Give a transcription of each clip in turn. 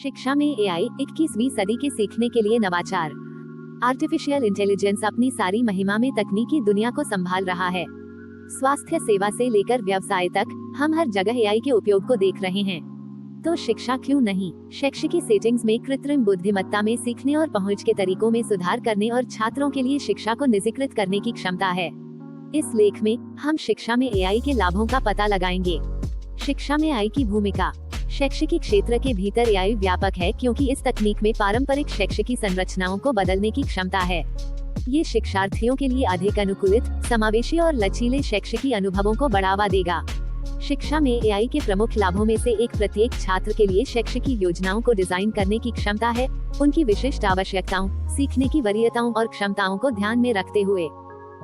शिक्षा में एआई 21वीं सदी के सीखने के लिए नवाचार। आर्टिफिशियल इंटेलिजेंस अपनी सारी महिमा में तकनीकी दुनिया को संभाल रहा है। स्वास्थ्य सेवा से लेकर व्यवसाय तक हम हर जगह एआई के उपयोग को देख रहे हैं। तो शिक्षा क्यों नहीं? शैक्षिकी सेटिंग्स में कृत्रिम बुद्धिमत्ता में सीखने और पहुंच के तरीकों में सुधार करने और छात्रों के लिए शिक्षा को निजीकृत करने की क्षमता है। इस लेख में हम शिक्षा में एआई के लाभों का पता लगाएंगे। शिक्षा में एआई की भूमिका। शैक्षिकी क्षेत्र के भीतर एआई व्यापक है क्योंकि इस तकनीक में पारंपरिक शैक्षिकी संरचनाओं को बदलने की क्षमता है। ये शिक्षार्थियों के लिए अधिक अनुकूलित, समावेशी और लचीले शैक्षिकी अनुभवों को बढ़ावा देगा। शिक्षा में एआई के प्रमुख लाभों में से एक प्रत्येक छात्र के लिए शैक्षिकी योजनाओं को डिजाइन करने की क्षमता है, उनकी विशिष्ट आवश्यकताओं, सीखने की वरीयताओं और क्षमताओं को ध्यान में रखते हुए।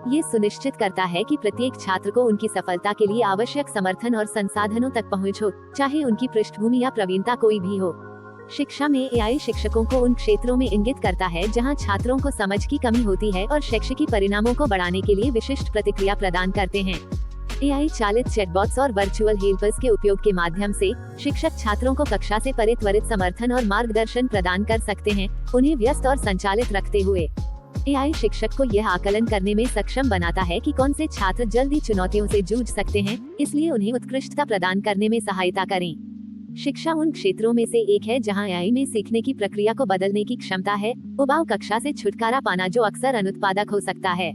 ये सुनिश्चित करता है कि प्रत्येक छात्र को उनकी सफलता के लिए आवश्यक समर्थन और संसाधनों तक पहुंच हो, चाहे उनकी पृष्ठभूमि या प्रवीणता कोई भी हो। शिक्षा में एआई शिक्षकों को उन क्षेत्रों में इंगित करता है जहां छात्रों को समझ की कमी होती है और शैक्षिकी परिणामों को बढ़ाने के लिए विशिष्ट प्रतिक्रिया प्रदान करते हैं। एआई चालित चैटबॉट्स और वर्चुअल हेल्पर्स के उपयोग के माध्यम से शिक्षक छात्रों को कक्षा से परे त्वरित समर्थन और मार्गदर्शन प्रदान कर सकते हैं, उन्हें व्यस्त और संचालित रखते हुए। एआई शिक्षक को यह आकलन करने में सक्षम बनाता है कि कौन से छात्र जल्दी चुनौतियों से जूझ सकते हैं, इसलिए उन्हें उत्कृष्टता प्रदान करने में सहायता करें। शिक्षा उन क्षेत्रों में से एक है जहां एआई में सीखने की प्रक्रिया को बदलने की क्षमता है, उबाऊ कक्षा से छुटकारा पाना जो अक्सर अनुत्पादक हो सकता है।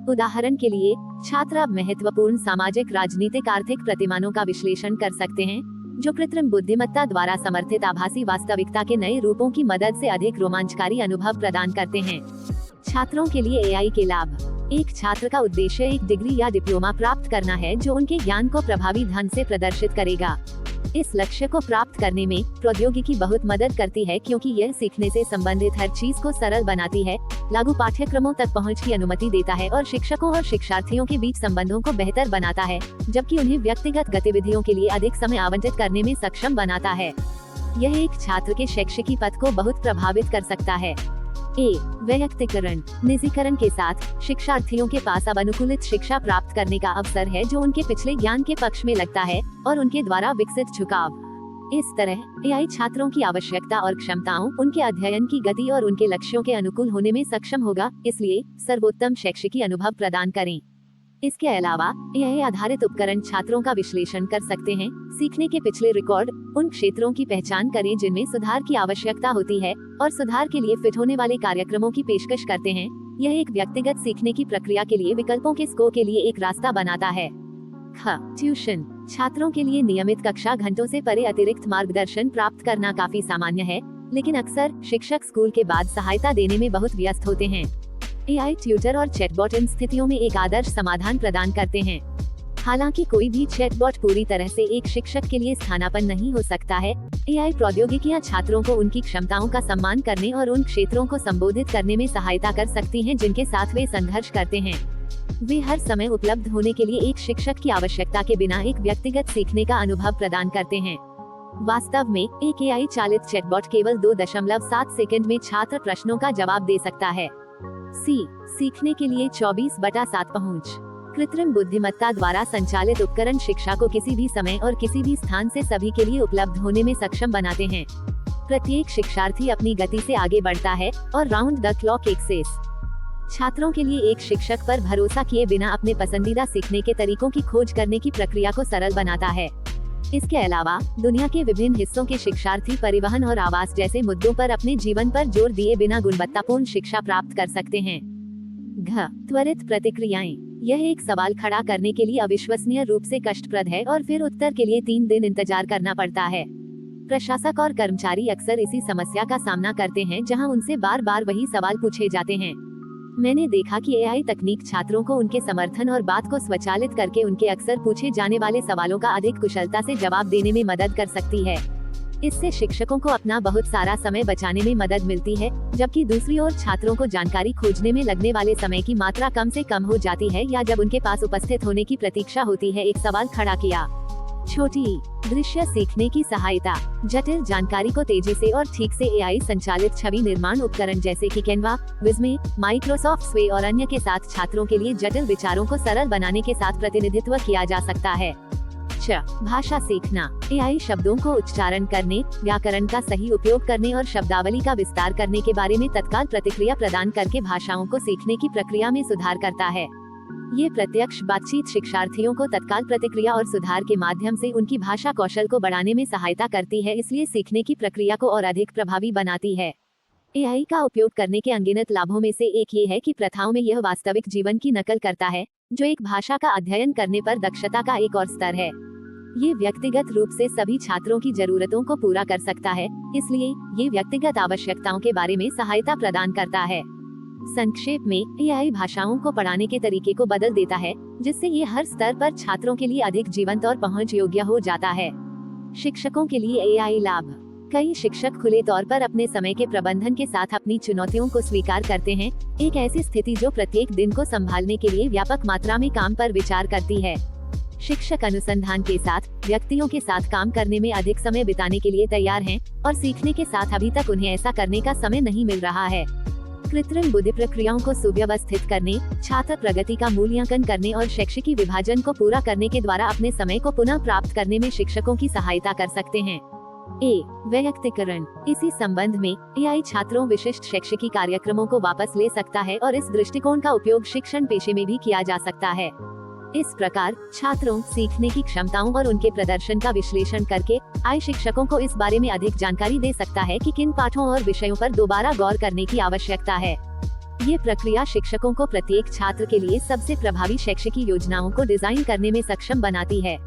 उदाहरण के लिए, छात्र अब महत्वपूर्ण सामाजिक, राजनीतिक, आर्थिक प्रतिमानों का विश्लेषण कर सकते हैं, जो कृत्रिम बुद्धिमत्ता द्वारा समर्थित आभासी वास्तविकता के नए रूपों की मदद से अधिक रोमांचकारी अनुभव प्रदान करते हैं। छात्रों के लिए एआई के लाभ। एक छात्र का उद्देश्य एक डिग्री या डिप्लोमा प्राप्त करना है जो उनके ज्ञान को प्रभावी ढंग से प्रदर्शित करेगा। इस लक्ष्य को प्राप्त करने में प्रौद्योगिकी बहुत मदद करती है क्योंकि यह सीखने से संबंधित हर चीज को सरल बनाती है, लागू पाठ्यक्रमों तक पहुंच की अनुमति देता है और शिक्षकों और शिक्षार्थियों के बीच संबंधों को बेहतर बनाता है, जबकि उन्हें व्यक्तिगत गतिविधियों के लिए अधिक समय आवंटित करने में सक्षम बनाता है। यह एक छात्र के शैक्षिकी पथ को बहुत प्रभावित कर सकता है। वैयक्तिकरण। निजीकरण के साथ शिक्षार्थियों के पास अब अनुकूलित शिक्षा प्राप्त करने का अवसर है जो उनके पिछले ज्ञान के पक्ष में लगता है और उनके द्वारा विकसित झुकाव। इस तरह एआई छात्रों की आवश्यकता और क्षमताओं, उनके अध्ययन की गति और उनके लक्ष्यों के अनुकूल होने में सक्षम होगा, इसलिए सर्वोत्तम शैक्षिकी अनुभव प्रदान करें। इसके अलावा एआई आधारित उपकरण छात्रों का विश्लेषण कर सकते हैं, सीखने के पिछले रिकॉर्ड, उन क्षेत्रों की पहचान करें जिनमें सुधार की आवश्यकता होती है और सुधार के लिए फिट होने वाले कार्यक्रमों की पेशकश करते हैं। यह एक व्यक्तिगत सीखने की प्रक्रिया के लिए विकल्पों के स्कोर के लिए एक रास्ता बनाता है। ट्यूशन। छात्रों के लिए नियमित कक्षा घंटों से परे अतिरिक्त मार्गदर्शन प्राप्त करना काफी सामान्य है, लेकिन अक्सर शिक्षक स्कूल के बाद सहायता देने में बहुत व्यस्त होते हैं। एआई ट्यूटर और चैटबॉट इन स्थितियों में एक आदर्श समाधान प्रदान करते हैं। हालांकि कोई भी चैटबॉट पूरी तरह से एक शिक्षक के लिए स्थानापन्न नहीं हो सकता है, एआई प्रौद्योगिकियां छात्रों को उनकी क्षमताओं का सम्मान करने और उन क्षेत्रों को संबोधित करने में सहायता कर सकती हैं जिनके साथ वे संघर्ष करते हैं। वे हर समय उपलब्ध होने के लिए एक शिक्षक की आवश्यकता के बिना एक व्यक्तिगत सीखने का अनुभव प्रदान करते हैं। वास्तव में एक एआई चालित चैटबॉट केवल 2.7 सेकंड में छात्र प्रश्नों का जवाब दे सकता है। सीखने के लिए 24/7 पहुंच। कृत्रिम बुद्धिमत्ता द्वारा संचालित उपकरण शिक्षा को किसी भी समय और किसी भी स्थान से सभी के लिए उपलब्ध होने में सक्षम बनाते हैं। प्रत्येक शिक्षार्थी अपनी गति से आगे बढ़ता है और राउंड द क्लॉक एक्सेस छात्रों के लिए एक शिक्षक पर भरोसा किए बिना अपने पसंदीदा सीखने के तरीकों की खोज करने की प्रक्रिया को सरल बनाता है। इसके अलावा दुनिया के विभिन्न हिस्सों के शिक्षार्थी परिवहन और आवास जैसे मुद्दों पर अपने जीवन पर जोर दिए बिना गुणवत्तापूर्ण शिक्षा प्राप्त कर सकते हैं। त्वरित प्रतिक्रियाएं। यह एक सवाल खड़ा करने के लिए अविश्वसनीय रूप से कष्टप्रद है और फिर उत्तर के लिए 3 दिन इंतजार करना पड़ता है। प्रशासक और कर्मचारी अक्सर इसी समस्या का सामना करते हैं जहां उनसे बार बार वही सवाल पूछे जाते हैं। मैंने देखा कि एआई तकनीक छात्रों को उनके समर्थन और बात को स्वचालित करके उनके अक्सर पूछे जाने वाले सवालों का अधिक कुशलता से जवाब देने में मदद कर सकती है। इससे शिक्षकों को अपना बहुत सारा समय बचाने में मदद मिलती है, जबकि दूसरी ओर छात्रों को जानकारी खोजने में लगने वाले समय की मात्रा कम से कम हो जाती है या जब उनके पास उपस्थित होने की प्रतीक्षा होती है। एक सवाल खड़ा किया। छोटी दृश्य सीखने की सहायता। जटिल जानकारी को तेजी से और ठीक से एआई संचालित छवि निर्माण उपकरण जैसे कि कैनवा, विज़मे, माइक्रोसॉफ्ट स्वे और अन्य के साथ छात्रों के लिए जटिल विचारों को सरल बनाने के साथ प्रतिनिधित्व किया जा सकता है। भाषा सीखना। एआई शब्दों को उच्चारण करने, व्याकरण का सही उपयोग करने और शब्दावली का विस्तार करने के बारे में तत्काल प्रतिक्रिया प्रदान करके भाषाओं को सीखने की प्रक्रिया में सुधार करता है। ये प्रत्यक्ष बातचीत शिक्षार्थियों को तत्काल प्रतिक्रिया और सुधार के माध्यम से उनकी भाषा कौशल को बढ़ाने में सहायता करती है, इसलिए सीखने की प्रक्रिया को और अधिक प्रभावी बनाती है। एआई का उपयोग करने के अनगिनत लाभों में से एक ये है कि प्रथाओं में यह वास्तविक जीवन की नकल करता है, जो एक भाषा का अध्ययन करने पर दक्षता का एक और स्तर है। ये व्यक्तिगत रूप से सभी छात्रों की जरूरतों को पूरा कर सकता है, इसलिए ये व्यक्तिगत आवश्यकताओं के बारे में सहायता प्रदान करता है। संक्षेप में, एआई भाषाओं को पढ़ाने के तरीके को बदल देता है, जिससे ये हर स्तर पर छात्रों के लिए अधिक जीवंत और पहुंच योग्य हो जाता है। शिक्षकों के लिए एआई लाभ। कई शिक्षक खुले तौर पर अपने समय के प्रबंधन के साथ अपनी चुनौतियों को स्वीकार करते हैं, एक ऐसी स्थिति जो प्रत्येक दिन को संभालने के लिए व्यापक मात्रा में काम पर विचार करती है। शिक्षक अनुसंधान के साथ व्यक्तियों के साथ काम करने में अधिक समय बिताने के लिए तैयार हैं, और सीखने के साथ अभी तक उन्हें ऐसा करने का समय नहीं मिल रहा है। कृत्रिम बुद्धि प्रक्रियाओं को सुव्यवस्थित करने, छात्र प्रगति का मूल्यांकन करने और शैक्षिकी विभाजन को पूरा करने के द्वारा अपने समय को पुनः प्राप्त करने में शिक्षकों की सहायता कर सकते हैं। वैयक्तिकरण। इसी संबंध में एआई छात्रों विशिष्ट शैक्षिकी कार्यक्रमों को वापस ले सकता है और इस दृष्टिकोण का उपयोग शिक्षण पेशे में भी किया जा सकता है। इस प्रकार छात्रों सीखने की क्षमताओं और उनके प्रदर्शन का विश्लेषण करके एआई शिक्षकों को इस बारे में अधिक जानकारी दे सकता है कि किन पाठों और विषयों पर दोबारा गौर करने की आवश्यकता है। ये प्रक्रिया शिक्षकों को प्रत्येक छात्र के लिए सबसे प्रभावी शैक्षिकी योजनाओं को डिजाइन करने में सक्षम बनाती है।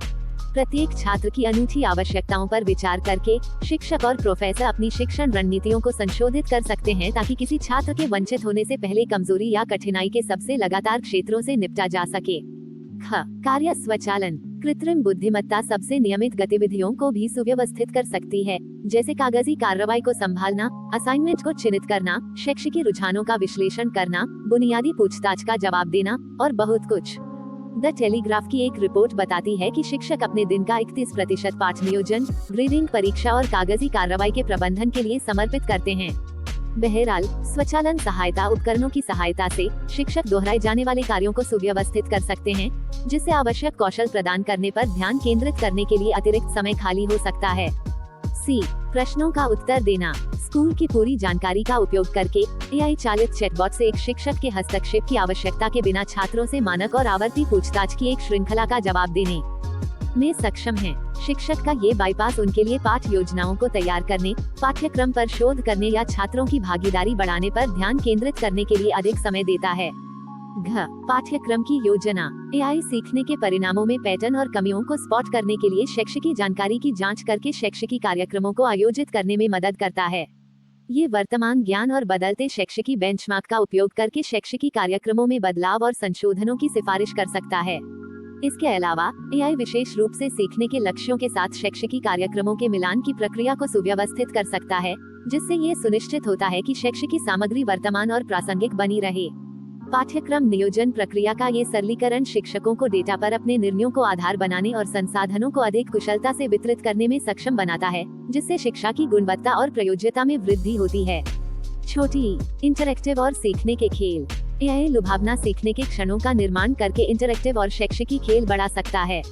प्रत्येक छात्र की अनूठी आवश्यकताओं पर विचार करके शिक्षक और प्रोफेसर अपनी शिक्षण रणनीतियों को संशोधित कर सकते हैं, ताकि किसी छात्र के वंचित होने से पहले कमजोरी या कठिनाई के सबसे लगातार क्षेत्रों से निपटा जा सके। कार्य स्वचालन। कृत्रिम बुद्धिमत्ता सबसे नियमित गतिविधियों को भी सुव्यवस्थित कर सकती है, जैसे कागजी कार्रवाई को संभालना, असाइनमेंट को चिन्हित करना, शैक्षिकी रुझानों का विश्लेषण करना, बुनियादी पूछताछ का जवाब देना और बहुत कुछ। द टेलीग्राफ की एक रिपोर्ट बताती है कि शिक्षक अपने दिन का 31% पाठ नियोजन, ग्रेडिंग, परीक्षा और कागजी कार्रवाई के प्रबंधन के लिए समर्पित करते हैं। बहरहाल, स्वचालन सहायता उपकरणों की सहायता से शिक्षक दोहराए जाने वाले कार्यों को सुव्यवस्थित कर सकते हैं, जिससे आवश्यक कौशल प्रदान करने पर ध्यान केंद्रित करने के लिए अतिरिक्त समय खाली हो सकता है। प्रश्नों का उत्तर देना। स्कूल की पूरी जानकारी का उपयोग करके एआई चालित चैटबॉट से एक शिक्षक के हस्तक्षेप की आवश्यकता के बिना छात्रों से मानक और आवर्ती पूछताछ की एक श्रृंखला का जवाब देने में सक्षम है। शिक्षक का ये बाईपास उनके लिए पाठ योजनाओं को तैयार करने, पाठ्यक्रम पर शोध करने या छात्रों की भागीदारी बढ़ाने पर ध्यान केंद्रित करने के लिए अधिक समय देता है। पाठ्यक्रम की योजना। एआई सीखने के परिणामों में पैटर्न और कमियों को स्पॉट करने के लिए शैक्षिकी जानकारी की जांच करके शैक्षिकी कार्यक्रमों को आयोजित करने में मदद करता है। ये वर्तमान ज्ञान और बदलते शैक्षिकी बेंचमार्क का उपयोग करके शैक्षिकी कार्यक्रमों में बदलाव और संशोधनों की सिफारिश कर सकता है। इसके अलावा एआई विशेष रूप से सीखने के लक्ष्यों के साथ शैक्षिकी कार्यक्रमों के मिलान की प्रक्रिया को सुव्यवस्थित कर सकता है, जिससे ये सुनिश्चित होता है कि शैक्षिकी सामग्री वर्तमान और प्रासंगिक बनी रहे। पाठ्यक्रम नियोजन प्रक्रिया का ये सरलीकरण शिक्षकों को डेटा पर अपने निर्णयों को आधार बनाने और संसाधनों को अधिक कुशलता से वितरित करने में सक्षम बनाता है, जिससे शिक्षा की गुणवत्ता और प्रयोज्यता में वृद्धि होती है। छोटी इंटरैक्टिव और सीखने के खेल। एआई लुभावना सीखने के क्षणों का निर्माण करके इंटरैक्टिव और शैक्षिकी खेल बढ़ा सकता है।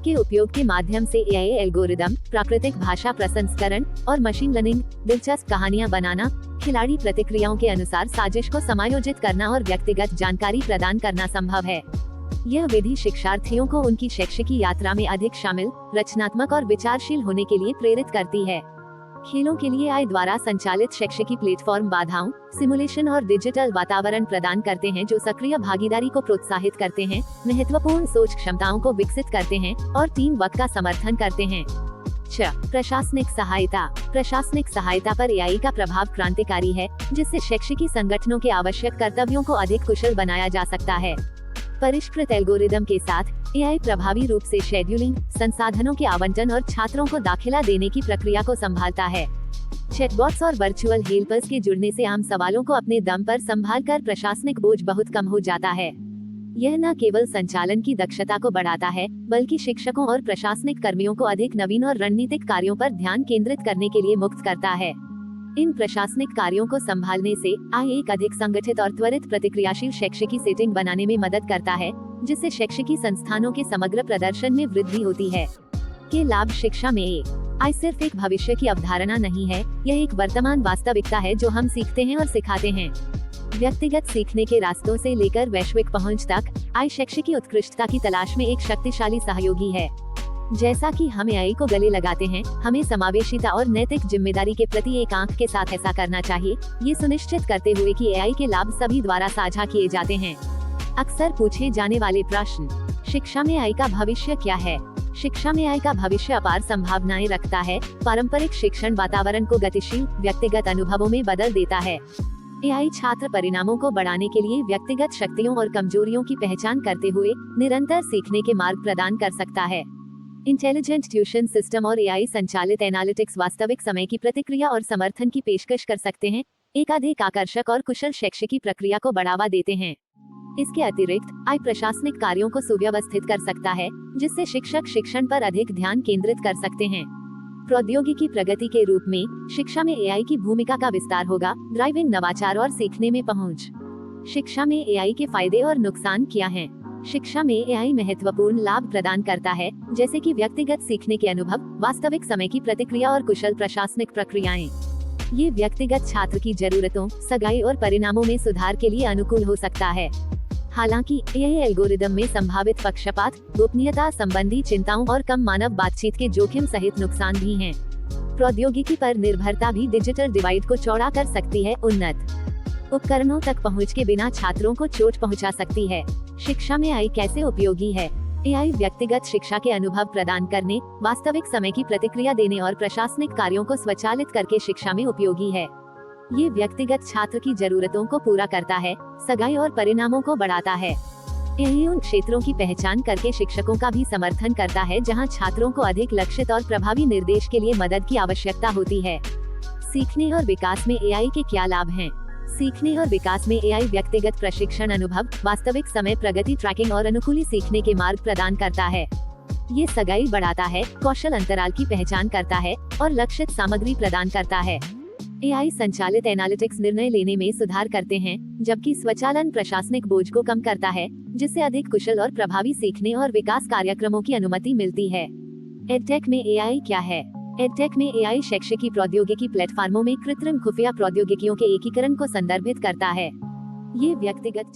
के उपयोग के माध्यम से एआई एल्गोरिदम, प्राकृतिक भाषा प्रसंस्करण और मशीन लर्निंग, दिलचस्प कहानियां बनाना, खिलाड़ी प्रतिक्रियाओं के अनुसार साजिश को समायोजित करना और व्यक्तिगत जानकारी प्रदान करना संभव है। यह विधि शिक्षार्थियों को उनकी शैक्षिकी यात्रा में अधिक शामिल, रचनात्मक और विचारशील होने के लिए प्रेरित करती है। खेलों के लिए एआई द्वारा संचालित शैक्षिकी प्लेटफॉर्म बाधाओं, सिमुलेशन और डिजिटल वातावरण प्रदान करते हैं, जो सक्रिय भागीदारी को प्रोत्साहित करते हैं, महत्वपूर्ण सोच क्षमताओं को विकसित करते हैं और टीम वर्क का समर्थन करते हैं। प्रशासनिक सहायता। प्रशासनिक सहायता पर एआई का प्रभाव क्रांतिकारी है, जिससे शैक्षिकी संगठनों के आवश्यक कर्तव्यों को अधिक कुशल बनाया जा सकता है। परिष्कृत एल्गोरिदम के साथ एआई प्रभावी रूप से शेड्यूलिंग, संसाधनों के आवंटन और छात्रों को दाखिला देने की प्रक्रिया को संभालता है। चैटबॉट्स और वर्चुअल हेल्पर्स के जुड़ने से आम सवालों को अपने दम पर संभालकर प्रशासनिक बोझ बहुत कम हो जाता है। यह न केवल संचालन की दक्षता को बढ़ाता है, बल्कि शिक्षकों और प्रशासनिक कर्मियों को अधिक नवीन और रणनीतिक कार्यों पर ध्यान केंद्रित करने के लिए मुक्त करता है। इन प्रशासनिक कार्यों को संभालने से एआई एक अधिक संगठित और त्वरित प्रतिक्रियाशील शैक्षिकी सेटिंग बनाने में मदद करता है, जिससे शैक्षिकी संस्थानों के समग्र प्रदर्शन में वृद्धि होती है। के लाभ शिक्षा में AI सिर्फ एक भविष्य की अवधारणा नहीं है, यह एक वर्तमान वास्तविकता है जो हम सीखते हैं और सिखाते हैं। व्यक्तिगत सीखने के रास्तों से लेकर वैश्विक पहुंच तक AI शैक्षिक उत्कृष्टता की तलाश में एक शक्तिशाली सहयोगी है। जैसा कि हम AI को गले लगाते हैं, हमें समावेशिता और नैतिक जिम्मेदारी के प्रति एक आंख के साथ ऐसा करना चाहिए, ये सुनिश्चित करते हुए कि AI के लाभ सभी द्वारा साझा किए जाते हैं। अक्सर पूछे जाने वाले प्रश्न, शिक्षा में AI का भविष्य क्या है? शिक्षा में AI का भविष्य अपार संभावनाएं रखता है। पारंपरिक शिक्षण वातावरण को गतिशील, व्यक्तिगत अनुभवों में बदल देता है। AI छात्र परिणामों को बढ़ाने के लिए व्यक्तिगत शक्तियों और कमजोरियों की पहचान करते हुए निरंतर सीखने के मार्ग प्रदान कर सकता है। इंटेलिजेंट ट्यूशन सिस्टम और AI संचालित एनालिटिक्स वास्तविक समय की प्रतिक्रिया और समर्थन की पेशकश कर सकते हैं, एक अधिक आकर्षक और कुशल शैक्षिकी प्रक्रिया को बढ़ावा देते हैं। इसके अतिरिक्त AI प्रशासनिक कार्यों को सुव्यवस्थित कर सकता है, जिससे शिक्षक शिक्षण पर अधिक ध्यान केंद्रित कर सकते हैं। प्रौद्योगिकी प्रगति के रूप में शिक्षा में AI की भूमिका का विस्तार होगा, ड्राइविंग नवाचार और सीखने में पहुंच। शिक्षा में AI के फायदे और नुकसान क्या हैं? शिक्षा में AI महत्वपूर्ण लाभ प्रदान करता है, जैसे कि व्यक्तिगत सीखने के अनुभव, वास्तविक समय की प्रतिक्रिया और कुशल प्रशासनिक प्रक्रियाएं। ये व्यक्तिगत छात्र की जरूरतों, सगाई और परिणामों में सुधार के लिए अनुकूल हो सकता है। हालांकि AI एल्गोरिदम में संभावित पक्षपात, गोपनीयता संबंधी चिंताओं और कम मानव बातचीत के जोखिम सहित नुकसान भी हैं। प्रौद्योगिकी पर निर्भरता भी डिजिटल डिवाइड को चौड़ा कर सकती है। उन्नत उपकरणों तक पहुंच के बिना छात्रों को चोट पहुंचा सकती है। शिक्षा में AI कैसे उपयोगी है? AI व्यक्तिगत शिक्षा के अनुभव प्रदान करने, वास्तविक समय की प्रतिक्रिया देने और प्रशासनिक कार्यों को स्वचालित करके शिक्षा में उपयोगी है। ये व्यक्तिगत छात्र की जरूरतों को पूरा करता है, सगाई और परिणामों को बढ़ाता है। AI उन क्षेत्रों की पहचान करके शिक्षकों का भी समर्थन करता है जहां छात्रों को अधिक लक्षित और प्रभावी निर्देश के लिए मदद की आवश्यकता होती है। सीखने और विकास में AI के क्या लाभ हैं? सीखने और विकास में AI व्यक्तिगत प्रशिक्षण अनुभव, वास्तविक समय प्रगति ट्रैकिंग और अनुकूली सीखने के मार्ग प्रदान करता है। ये सगाई बढ़ाता है, कौशल अंतराल की पहचान करता है और लक्षित सामग्री प्रदान करता है। AI संचालित एनालिटिक्स निर्णय लेने में सुधार करते हैं, जबकि स्वचालन प्रशासनिक बोझ को कम करता है, जिससे अधिक कुशल और प्रभावी सीखने और विकास कार्यक्रमों की अनुमति मिलती है। एडटेक में AI क्या है? एडटेक में AI शैक्षिकी प्रौद्योगिकी प्लेटफार्मों में कृत्रिम खुफिया प्रौद्योगिकियों के एकीकरण को संदर्भित करता है। ये व्यक्तिगत